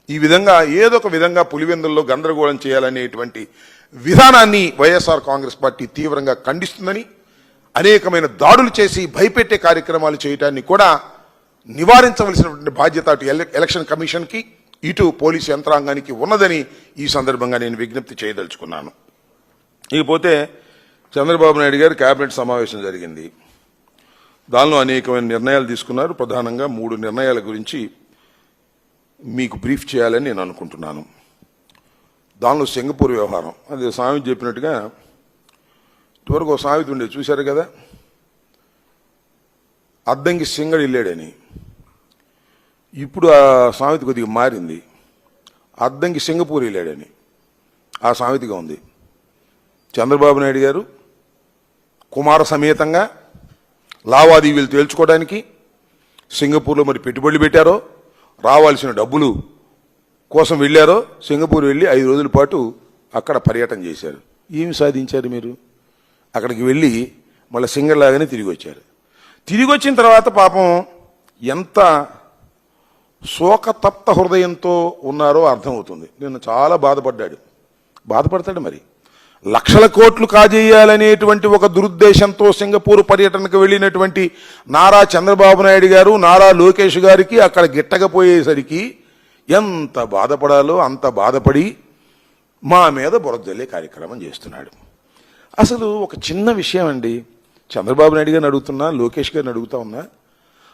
ఈ విధంగా ఏదో ఒక విధంగా పులివెందుల్లో గందరగోళం చేయాలనేటువంటి విధానాన్ని వైఎస్ఆర్ కాంగ్రెస్ పార్టీ తీవ్రంగా ఖండిస్తుందని, అనేకమైన దాడులు చేసి భయపెట్టే కార్యక్రమాలు చేయడాన్ని కూడా నివారించవలసినటువంటి బాధ్యత అటు ఎలక్షన్ కమిషన్కి ఇటు పోలీసు యంత్రాంగానికి ఉన్నదని ఈ సందర్భంగా నేను విజ్ఞప్తి చేయదలుచుకున్నాను. ఇకపోతే చంద్రబాబు నాయుడు గారి కేబినెట్ సమావేశం జరిగింది. దానిలో అనేకమైన నిర్ణయాలు తీసుకున్నారు. ప్రధానంగా 3 నిర్ణయాల గురించి మీకు బ్రీఫ్ చేయాలని నేను అనుకుంటున్నాను. దానిలో సింగపూర్ వ్యవహారం, అది సామెత చెప్పినట్టుగా ఇటువరకు ఒక సామెత ఉండేది చూశారు కదా, అద్దంకి సింగడు వెళ్ళాడని. ఇప్పుడు ఆ సామెత కొద్దిగా మారింది, అద్దంకి సింగపూర్ వెళ్ళాడని ఆ సామెతగా ఉంది. చంద్రబాబు నాయుడు గారు కుమార సమేతంగా లావాదేవీలు తేల్చుకోవడానికి సింగపూర్లో మరి పెట్టుబడులు పెట్టారో, రావాల్సిన డబ్బులు కోసం వెళ్ళారో, సింగపూర్ వెళ్ళి 5 రోజుల పాటు అక్కడ పర్యటన చేశారు. ఏమి సాధించారు మీరు? అక్కడికి వెళ్ళి మళ్ళీ సింగర్లాగానే తిరిగి వచ్చారు. తిరిగి వచ్చిన తర్వాత పాపం ఎంత శోకతప్త హృదయంతో ఉన్నారో అర్థమవుతుంది. నిన్న చాలా బాధపడతాడు. మరి లక్షల కోట్లు కాజేయాలనేటువంటి ఒక దురుద్దేశంతో సింగపూర్ పర్యటనకు వెళ్ళినటువంటి నారా చంద్రబాబు నాయుడు గారు, నారా లోకేష్ గారికి అక్కడ గిట్టకపోయేసరికి ఎంత బాధపడాలో అంత బాధపడి మా మీద బురదజల్లే కార్యక్రమం చేస్తున్నాడు. అసలు ఒక చిన్న విషయం అండి, చంద్రబాబు నాయుడు గారిని అడుగుతున్నా, లోకేష్ గారిని అడుగుతా ఉన్నా,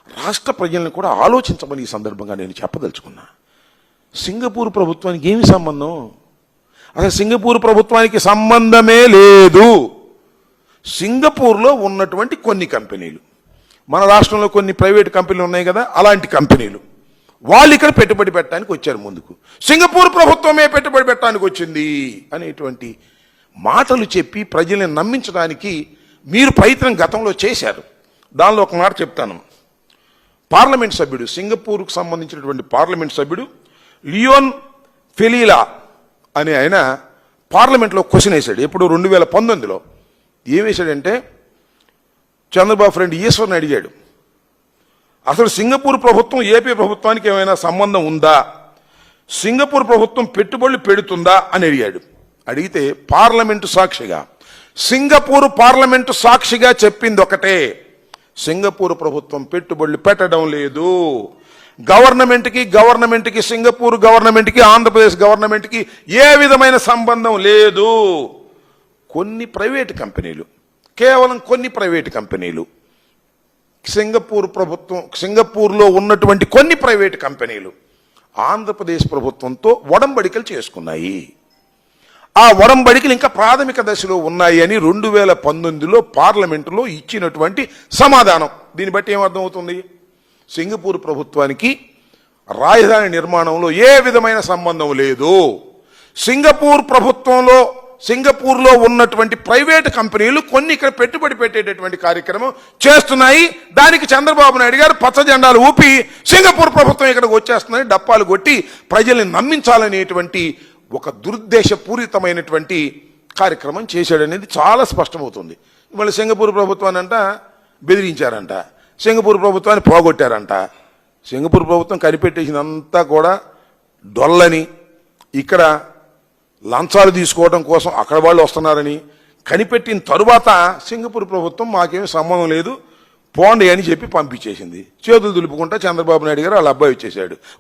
రాష్ట్ర ప్రజలను కూడా ఆలోచించమని ఈ సందర్భంగా నేను చెప్పదలుచుకున్నా. సింగపూర్ ప్రభుత్వానికి ఏమి సంబంధం? అసలు సింగపూర్ ప్రభుత్వానికి సంబంధమే లేదు. సింగపూర్లో ఉన్నటువంటి కొన్ని కంపెనీలు, మన రాష్ట్రంలో కొన్ని ప్రైవేట్ కంపెనీలు ఉన్నాయి కదా, అలాంటి కంపెనీలు వాళ్ళు ఇక్కడ పెట్టుబడి పెట్టడానికి వచ్చారు ముందుకు. సింగపూర్ ప్రభుత్వమే పెట్టుబడి పెట్టడానికి వచ్చింది అనేటువంటి మాటలు చెప్పి ప్రజల్ని నమ్మించడానికి మీరు ప్రయత్నం గతంలో చేశారు. దానిలో ఒక మాట చెప్తాను. పార్లమెంట్ సభ్యుడు, సింగపూర్కు సంబంధించినటువంటి పార్లమెంట్ సభ్యుడు లియోన్ ఫెలీలా అనే ఆయన పార్లమెంట్లో క్వశ్చన్ వేశాడు. ఎప్పుడు 2019లో ఏం వేశాడంటే, చంద్రబాబు ఫ్రెండ్ ఈశ్వర్ని అడిగాడు, అసలు సింగపూర్ ప్రభుత్వం ఏపీ ప్రభుత్వానికి ఏమైనా సంబంధం ఉందా, సింగపూర్ ప్రభుత్వం పెట్టుబడులు పెడుతుందా అని అడిగాడు. అడిగితే పార్లమెంటు సాక్షిగా, సింగపూర్ పార్లమెంటు సాక్షిగా చెప్పింది ఒకటే, సింగపూర్ ప్రభుత్వం పెట్టుబడులు పెట్టడం లేదు. గవర్నమెంట్కి సింగపూర్ గవర్నమెంట్కి ఆంధ్రప్రదేశ్ గవర్నమెంట్కి ఏ విధమైన సంబంధం లేదు. కొన్ని ప్రైవేటు కంపెనీలు, కేవలం కొన్ని ప్రైవేటు కంపెనీలు, సింగపూర్లో ఉన్నటువంటి కొన్ని ప్రైవేటు కంపెనీలు ఆంధ్రప్రదేశ్ ప్రభుత్వంతో ఒడంబడికలు చేసుకున్నాయి. ఆ ఒడంబడికలు ఇంకా ప్రాథమిక దశలో ఉన్నాయి అని 2019లో పార్లమెంటులో ఇచ్చినటువంటి సమాధానం. దీన్ని బట్టి ఏమర్థమవుతుంది? సింగపూర్ ప్రభుత్వానికి రాజధాని నిర్మాణంలో ఏ విధమైన సంబంధం లేదు. సింగపూర్లో ఉన్నటువంటి ప్రైవేట్ కంపెనీలు కొన్ని ఇక్కడ పెట్టుబడి పెట్టేటటువంటి కార్యక్రమం చేస్తున్నాయి. దానికి చంద్రబాబు నాయుడు గారు పచ్చ జెండాలు ఊపి సింగపూర్ ప్రభుత్వం ఇక్కడికి వచ్చేస్తుందని డప్పాలు కొట్టి ప్రజల్ని నమ్మించాలనేటువంటి ఒక దురుద్దేశపూరితమైనటువంటి కార్యక్రమం చేశాడనేది చాలా స్పష్టమవుతుంది. మళ్ళీ సింగపూర్ ప్రభుత్వాన్ని అంట బెదిరించారంట, సింగపూర్ ప్రభుత్వాన్ని పోగొట్టారంట. సింగపూర్ ప్రభుత్వం కనిపెట్టేసినంతా కూడా డొల్లని, ఇక్కడ లంచాలు తీసుకోవడం కోసం అక్కడ వాళ్ళు వస్తున్నారని కనిపెట్టిన తరువాత సింగపూర్ ప్రభుత్వం మాకేమీ సంబంధం లేదు పోండి అని చెప్పి పంపించేసింది. చేతులు దులుపుకుంటా చంద్రబాబు నాయుడు గారు వాళ్ళ అబ్బాయి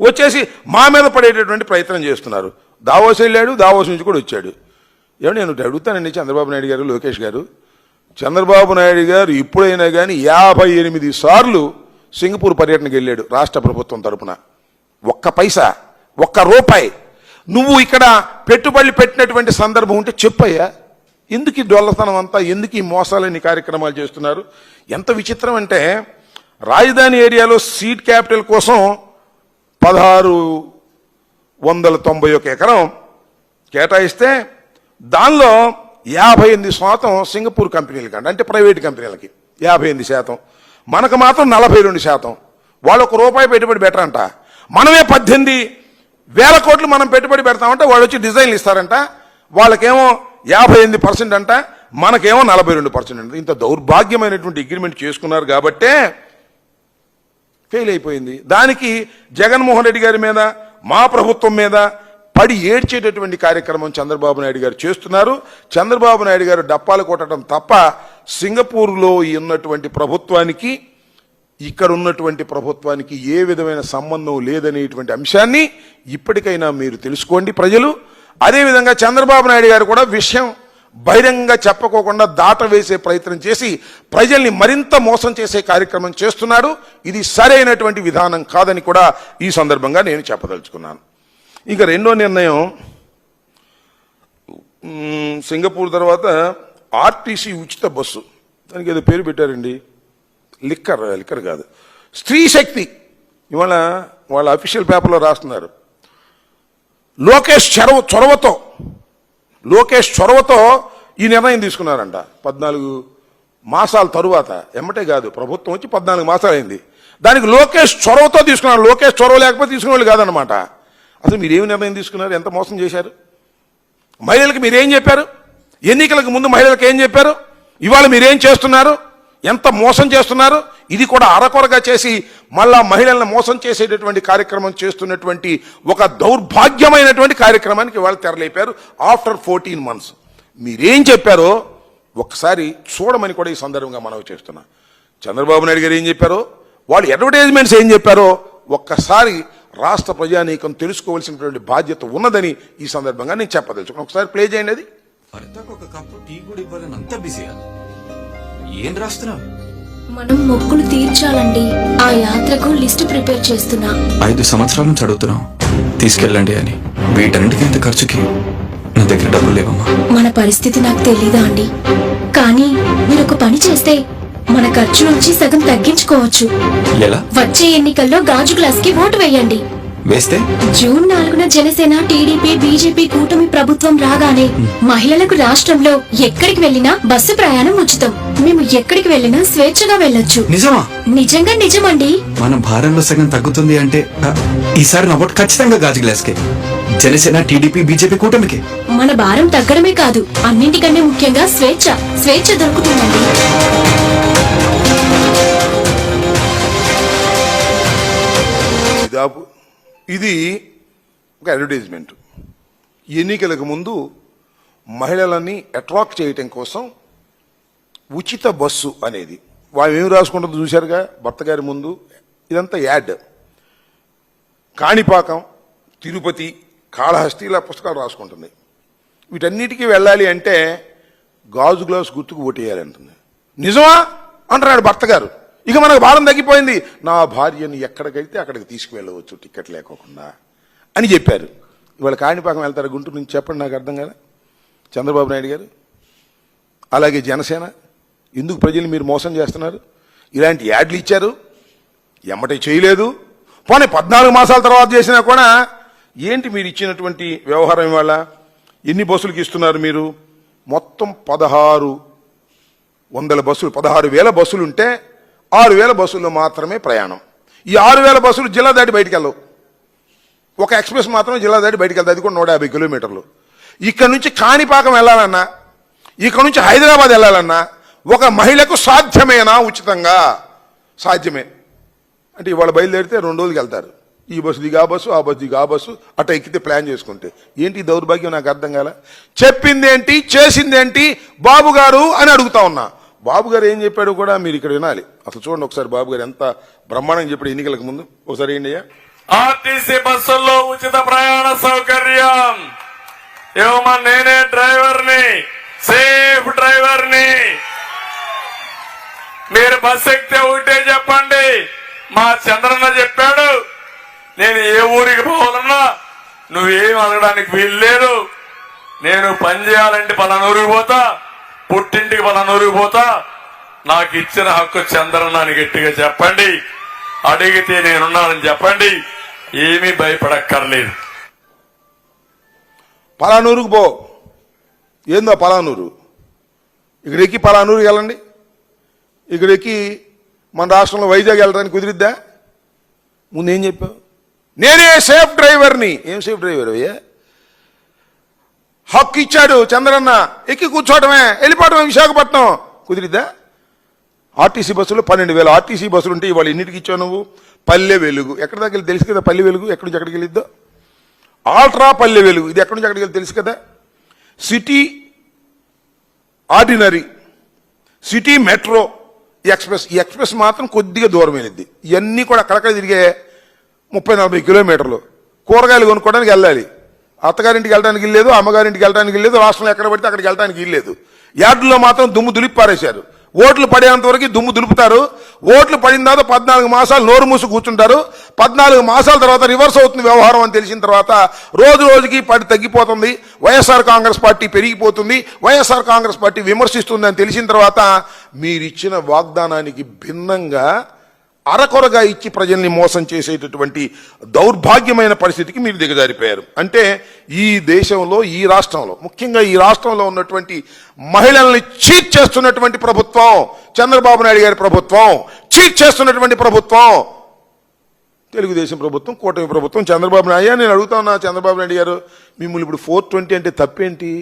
వచ్చేసి మా మీద పడేటటువంటి ప్రయత్నం చేస్తున్నారు. దావోస్ వెళ్ళాడు, దావోస్ నుంచి కూడా వచ్చాడు. ఏమో నేను అడుగుతానండి చంద్రబాబు నాయుడు గారు, లోకేష్ గారు, చంద్రబాబు నాయుడు గారు ఇప్పుడైనా కానీ 58 సార్లు సింగపూర్ పర్యటనకు వెళ్ళాడు రాష్ట్ర ప్రభుత్వం తరపున. ఒక్క పైసా, ఒక్క రూపాయి నువ్వు ఇక్కడ పెట్టుబడులు పెట్టినటువంటి సందర్భం ఉంటే చెప్పయ్యా. ఎందుకు ఈ డొల్లతనం అంతా, ఎందుకు ఈ మోసాలని కార్యక్రమాలు చేస్తున్నారు? ఎంత విచిత్రం అంటే, రాజధాని ఏరియాలో సీడ్ క్యాపిటల్ కోసం 1691 ఎకరం కేటాయిస్తే దానిలో 58% సింగపూర్ కంపెనీలకి అంటే ప్రైవేట్ కంపెనీలకి 58%, మనకు మాత్రం 42%. వాళ్ళు ₹1 పెట్టుబడి పెట్టరంట. మనమే 18,000 కోట్లు మనం పెట్టుబడి పెడతామంటే వాళ్ళు వచ్చి డిజైన్లు ఇస్తారంట. వాళ్ళకేమో 58% అంట, మనకేమో 42% అంట. ఇంత దౌర్భాగ్యమైనటువంటి అగ్రిమెంట్ చేసుకున్నారు కాబట్టే ఫెయిల్ అయిపోయింది. దానికి జగన్మోహన్ రెడ్డి గారి మీద మా ప్రభుత్వం మీద పడి ఏడ్చేటటువంటి కార్యక్రమం చంద్రబాబు నాయుడు గారు చేస్తున్నారు. చంద్రబాబు నాయుడు గారు డప్పాలు కొట్టడం తప్ప సింగపూర్లో ఉన్నటువంటి ప్రభుత్వానికి ఇక్కడ ఉన్నటువంటి ప్రభుత్వానికి ఏ విధమైన సంబంధం లేదనేటువంటి అంశాన్ని ఇప్పటికైనా మీరు తెలుసుకోండి ప్రజలు. అదేవిధంగా చంద్రబాబు నాయుడు గారు కూడా విషయం బహిరంగంగా చెప్పకోకుండా దాట వేసే ప్రయత్నం చేసి ప్రజల్ని మరింత మోసం చేసే కార్యక్రమం చేస్తున్నాడు. ఇది సరైనటువంటి విధానం కాదని కూడా ఈ సందర్భంగా నేను చెప్పదలుచుకున్నాను. ఇక రెండో నిర్ణయం, సింగపూర్ తర్వాత ఆర్టీసీ ఉచిత బస్సు, దానికి ఏదో పేరు పెట్టారండి, లిక్కర్ కాదు, స్త్రీ శక్తి. ఇవాళ వాళ్ళ అఫీషియల్ పేపర్లో రాస్తున్నారు, లోకేష్ చొరవతో ఈ నిర్ణయం తీసుకున్నారంట. 14 మాసాల తరువాత, ఎమ్మటే కాదు, ప్రభుత్వం వచ్చి 14 మాసాలు అయింది. దానికి లోకేష్ చొరవతో తీసుకున్నారు. లోకేష్ చొరవ లేకపోతే తీసుకునే వాళ్ళు కాదనమాట. అసలు మీరేమి నిర్ణయం తీసుకున్నారు? ఎంత మోసం చేశారు? మహిళలకు మీరేం చెప్పారు? ఎన్నికలకు ముందు మహిళలకు ఏం చెప్పారు? ఇవాళ మీరేం చేస్తున్నారు? ఎంత మోసం చేస్తున్నారు? ఇది కూడా అరకొరగా చేసి మళ్ళా మహిళలను మోసం చేసేటటువంటి కార్యక్రమం చేస్తున్నటువంటి ఒక దౌర్భాగ్యమైనటువంటి కార్యక్రమానికి ఇవాళ తెరలేపారు. ఆఫ్టర్ 14 మంత్స్ మీరేం చెప్పారో ఒక్కసారి చూడమని కూడా ఈ సందర్భంగా మనవి చేస్తున్నా. చంద్రబాబు నాయుడు గారు ఏం చెప్పారో, వాళ్ళు అడ్వర్టైజ్మెంట్స్ ఏం చెప్పారో ఒక్కసారి రాష్ట్ర ప్రజానీకం తెలుసుకోవాల్సినటువంటి బాధ్యత ఉన్నదని ఈ సందర్భంగా నేను చెప్పదలుచుకున్నాను. ఒకసారి ప్లే చేయండి. అది ఒక కప్పు టీ కూడా ఇవ్వాలని అంత బిజీయా? ఏం రాస్తున్నావు? మనం మొక్కులు తీర్చాలండి. ఆ యాత్రకు లిస్ట్ ప్రిపేర్ చేస్తున్నా. 5 సంవత్సరాల నుంచి అడుగుతున్నాం తీసుకెళ్ళండి అని. వీటన్నిటికీ ఇంత ఖర్చుకి నా దగ్గర డబ్బులు లేవమ్మా. మన పరిస్థితి నాకు తెలీదా అండి, కానీ మీరు ఒక పని చేస్తే మన ఖర్చు నుంచి సగం తగ్గించుకోవచ్చు. ఎలా? వచ్చే ఎన్నికల్లో గాజు గ్లాస్ కి ఓటు వేయండి. వేస్తే జూన్ 4న జనసేన, టీడీపీ, బీజేపీ కూటమి ప్రభుత్వం రాగానే మహిళలకు రాష్ట్రంలో ఎక్కడికి వెళ్లినా బస్సు ప్రయాణం ఉచితం. మేము ఎక్కడికి వెళ్లినా స్వేచ్ఛగా వెళ్ళొచ్చు. నిజమా? నిజంగా నిజమండి. మన భారంలో సగం తగ్గుతుంది అంటే ఈసారి నా ఓటు ఖచ్చితంగా గాజు గ్లాస్కే. జనసేన, టీడీపీ, బీజేపీ కూటమికి. మన భారం తగ్గడమే కాదు, అన్నింటికంటే ముఖ్యంగా స్వేచ్ఛ దొరుకుతుందండి. ఇది ఒక అడ్వర్టైజ్మెంట్. ఎన్నికలకు ముందు మహిళలని అట్రాక్ట్ చేయటం కోసం ఉచిత బస్సు అనేది వాళ్ళు ఏమి రాసుకుంటుందో చూశారుగా భర్త గారి ముందు. ఇదంతా యాడ్. కాణిపాకం, తిరుపతి, కాళహస్తి ఇలా పుస్తకాలు రాసుకుంటుంది. వీటన్నిటికీ వెళ్ళాలి అంటే గాజు గ్లాస్ గుర్తుకు ఓటేయాలంటుంది. నిజమా అంటున్నాడు భర్త గారు. ఇక మనకు భారం తగ్గిపోయింది, నా భార్యని ఎక్కడికైతే అక్కడికి తీసుకువెళ్ళవచ్చు టికెట్ లేకోకుండా అని చెప్పారు. ఇవాళ కాణిపాకం వెళ్తారు గుంటూరు నుంచి? చెప్పండి, నాకు అర్థం కదా. చంద్రబాబు నాయుడు గారు అలాగే జనసేన ఎందుకు ప్రజల్ని మీరు మోసం చేస్తున్నారు? ఇలాంటి యాడ్లు ఇచ్చారు, ఎమ్మటే చేయలేదు. పోనీ 14 మాసాల తర్వాత చేసినా కూడా ఏంటి మీరు ఇచ్చినటువంటి వ్యవహారం? ఇవాళ ఎన్ని బస్సులకి ఇస్తున్నారు మీరు? మొత్తం 1600 బస్సులు, 16,000 బస్సులు ఉంటే 6,000 బస్సుల్లో మాత్రమే ప్రయాణం. ఈ 6,000 బస్సులు జిల్లా దాటి బయటికి వెళ్ళవు. ఒక ఎక్స్ప్రెస్ మాత్రమే జిల్లా దాటి బయటికి వెళ్తుంది, అది కూడా 150 కిలోమీటర్లు. ఇక్కడ నుంచి కాణిపాకం వెళ్ళాలన్నా, ఇక్కడ నుంచి హైదరాబాద్ వెళ్ళాలన్నా ఒక మహిళకు సాధ్యమేనా? ఉచితంగా సాధ్యమే. అంటే ఇవాళ బయలుదేరితే 2 రోజులకి వెళ్తారు. ఈ బస్సు దిగి ఆ బస్సు, ఆ బస్సు దిగి ఆ బస్సు, అట్లా ఎక్కితే ప్లాన్ చేసుకుంటే. ఏంటి దౌర్భాగ్యం? నాకు అర్థం కాల. చెప్పిందేంటి, చేసిందేంటి బాబు గారు అని అడుగుతా ఉన్నా. బాబు గారు ఏం చెప్పాడు కూడా మీరు ఇక్కడ వినాలి. అసలు చూడండి ఒకసారి బాబు గారు ఎంత బ్రహ్మాండంగా చెప్పాడు ఎన్నికలకు ముందు. ఒకసారి ఏంటి అయ్యా? ఆర్టీసీ బస్సుల్లో ఉచిత ప్రయాణ సౌకర్యం ఇవ్వమని నేనే డ్రైవర్ని, సేఫ్ డ్రైవర్ని. మీరు బస్సు ఎక్కితే ఒకటే చెప్పండి, మా చంద్రన్న చెప్పాడు, నేను ఏ ఊరికి పోవాలన్నా నువ్వేం అడగడానికి వీలు లేదు. నేను పని చేయాలంటే పలానూరికి పోతా, పుట్టింటికి పలానూరికి పోతా, నాకు ఇచ్చిన హక్కు చంద్రన్న అని గట్టిగా చెప్పండి. అడిగితే నేనున్నానని చెప్పండి. ఏమీ భయపడక్కర్లేదు. పలానూరుకు పో. ఏందో పలానూరు? ఇక్కడ ఎక్కి పలానూరుకి వెళ్ళండి. ఇక్కడ ఎక్కి మన రాష్ట్రంలో వైజాగ్ వెళ్ళడానికి కుదిరిద్దా? ముందు ఏం చెప్పావు? నేనే సేఫ్ డ్రైవర్ని. ఏం సేఫ్ డ్రైవర్ అయ్యా? హక్కు ఇచ్చాడు చంద్రన్న, ఎక్కి కూర్చోవటమే, వెళ్ళిపోవటమే విశాఖపట్నం. కుదిరిద్దా? ఆర్టీసీ బస్సులు 12,000 ఆర్టీసీ బస్సులు ఉంటే ఇవాళ ఎన్నిటికి ఇచ్చావు నువ్వు? పల్లె వెలుగు ఎక్కడ దాకా తెలుసు కదా, పల్లె వెలుగు ఎక్కడి నుంచి ఎక్కడికి వెళ్ళిద్దో. ఆల్ట్రా పల్లె వెలుగు, ఇది ఎక్కడి నుంచి అక్కడికి వెళ్ళి తెలుసు కదా. City ordinary, city metro express. ఈ ఎక్స్ప్రెస్ మాత్రం కొద్దిగా దూరం వెళ్ళింది. ఇవన్నీ కూడా అక్కడక్కడ తిరిగే 30-40 కిలోమీటర్లు. కూరగాయలు కొనుక్కోవడానికి వెళ్ళాలి, అత్తగారింటికి వెళ్ళడానికి ఇల్లేదు, అమ్మగారింటికి వెళ్ళడానికి ఇల్లేదు, రాష్ట్రంలో ఎక్కడ పడితే అక్కడికి వెళ్ళడానికి ఇల్లేదు. యార్డులో మాత్రం దుమ్ము దులిపి పారేశారు. ఓట్లు పడేంత వరకు దుమ్ము దులుపుతారు. ఓట్లు పడిన తర్వాత 14 మాసాలు నోరు మూసి కూర్చుంటారు. 14 మాసాల తర్వాత రివర్స్ అవుతుంది వ్యవహారం అని తెలిసిన తర్వాత రోజు రోజుకి పడి తగ్గిపోతుంది. వైఎస్ఆర్ కాంగ్రెస్ పార్టీ పెరిగిపోతుంది, వైఎస్ఆర్ కాంగ్రెస్ పార్టీ విమర్శిస్తుంది అని తెలిసిన తర్వాత మీరిచ్చిన వాగ్దానానికి భిన్నంగా అరకొరగా ఇచ్చి ప్రజల్ని మోసం చేసేటటువంటి దౌర్భాగ్యమైన పరిస్థితికి మీరు దిగజారిపోయారు. అంటే ఈ దేశంలో, ఈ రాష్ట్రంలో, ముఖ్యంగా ఈ రాష్ట్రంలో ఉన్నటువంటి మహిళల్ని చీట్ చేస్తున్నటువంటి ప్రభుత్వం చంద్రబాబు నాయుడు గారి ప్రభుత్వం. చీట్ చేస్తున్నటువంటి ప్రభుత్వం తెలుగుదేశం ప్రభుత్వం, కూటమి ప్రభుత్వం. చంద్రబాబు నాయుడు, నేను అడుగుతా ఉన్నా చంద్రబాబు నాయుడు గారు, మిమ్మల్ని ఇప్పుడు 420 అంటే తప్పేంటి?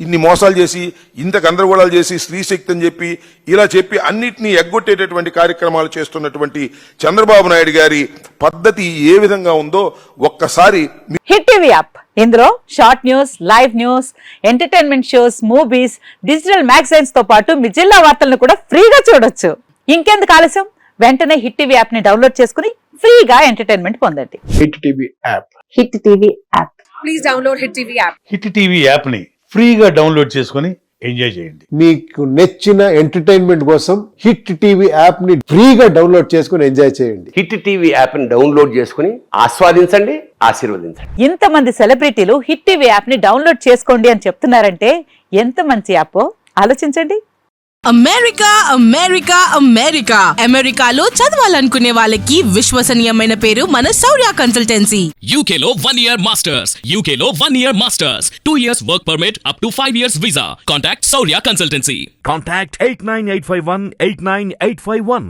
ఇన్ని మోసాలు చేసి, ఇంత గందరగోళాలు చేసి, స్త్రీ శక్తి అని చెప్పి ఇలా చెప్పి అన్నిటినీ ఎగ్గొట్టేటటువంటి కార్యక్రమాలు చేస్తున్నటువంటి చంద్రబాబు నాయుడు గారి పద్ధతి ఏ విధంగా ఉందో ఒక్కసారి. హిట్ టీవీ యాప్, ఇందులో short news, live news, entertainment shows, movies, digital magazines తో పాటు మీ జిల్లా వార్తలను కూడా ఫ్రీగా చూడొచ్చు. ఇంకెందుకు ఆలస్యం, వెంటనే హిట్ టీవీ యాప్ ని డౌన్లోడ్ చేసుకుని ఫ్రీగా ఎంటర్టైన్మెంట్ పొందండి. Hit TV app. Hit TV app. Please download hit TV app. Hit TV app ని ఫ్రీగా డౌన్లోడ్ చేసుకుని ఎంజాయ్ చేయండి. మీకు నచ్చిన ఎంటర్టైన్మెంట్ కోసం హిట్ టీవీ యాప్ ని ఫ్రీగా డౌన్లోడ్ చేసుకుని ఎంజాయ్ చేయండి. హిట్ టీవీ యాప్ ని డౌన్లోడ్ చేసుకుని ఆస్వాదించండి, ఆశీర్వదించండి. ఇంతమంది సెలబ్రిటీలు హిట్ టీవీ యాప్ ని డౌన్లోడ్ చేసుకోండి అని చెప్తున్నారంటే ఎంత మంచి యాప్ ఆలోచించండి. అమెరికా అమెరికా అమెరికా అమెరికాలో చదవాలనుకునే వాళ్ళకి విశ్వసనీయమైన పేరు మన శౌర్య కన్సల్టెన్సీ. UK లో 1 year masters, UK లో 1 year masters, 2 years work permit up to 5 years visa. Contact Saurya Consultancy. Contact 89851 89851.